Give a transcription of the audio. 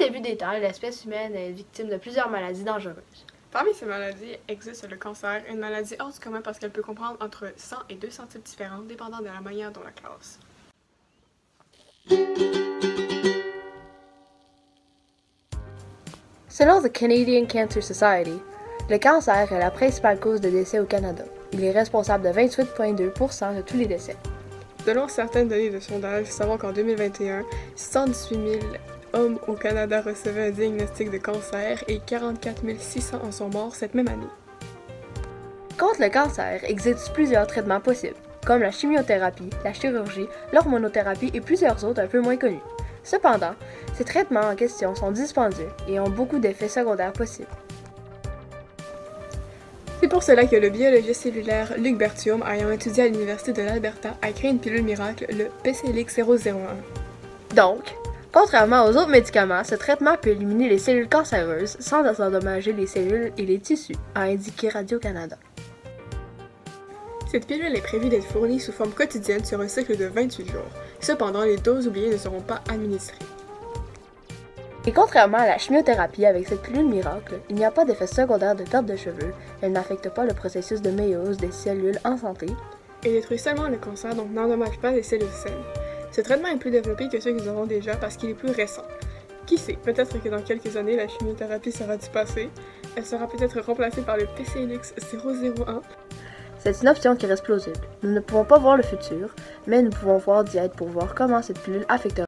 le début des temps, l'espèce humaine est victime de plusieurs maladies dangereuses. Parmi ces maladies existe le cancer, une maladie hors du commun parce qu'elle peut comprendre entre 100 et 200 types différents, dépendant de la manière dont la classe. Selon the Canadian Cancer Society, le cancer est la principale cause de décès au Canada. Il est responsable de 28,2% de tous les décès. Selon certaines données de sondage, savons qu'en 2021, 118 000 hommes au Canada recevaient un diagnostic de cancer et 44 600 en sont morts cette même année. Contre le cancer, existe plusieurs traitements possibles, comme la chimiothérapie, la chirurgie, l'hormonothérapie et plusieurs autres un peu moins connus. Cependant, ces traitements en question sont dispendieux et ont beaucoup d'effets secondaires possibles. C'est pour cela que le biologiste cellulaire Luc Berthiaume, ayant étudié à l'Université de l'Alberta, a créé une pilule miracle, le PCLX-001. Donc, contrairement aux autres médicaments, ce traitement peut éliminer les cellules cancéreuses sans endommager les cellules et les tissus, a indiqué Radio-Canada. Cette pilule est prévue d'être fournie sous forme quotidienne sur un cycle de 28 jours. Cependant, les doses oubliées ne seront pas administrées. Et contrairement à la chimiothérapie avec cette pilule miracle, il n'y a pas d'effet secondaire de perte de cheveux, elle n'affecte pas le processus de méiose des cellules en santé. Elle détruit seulement le cancer, donc n'endommage pas les cellules saines. Ce traitement est plus développé que ceux que nous avons déjà parce qu'il est plus récent. Qui sait, peut-être que dans quelques années, la chimiothérapie sera du passé. Elle sera peut-être remplacée par le PCLX-001. C'est une option qui reste plausible. Nous ne pouvons pas voir le futur, mais nous pouvons voir d'y être pour voir comment cette pilule affectera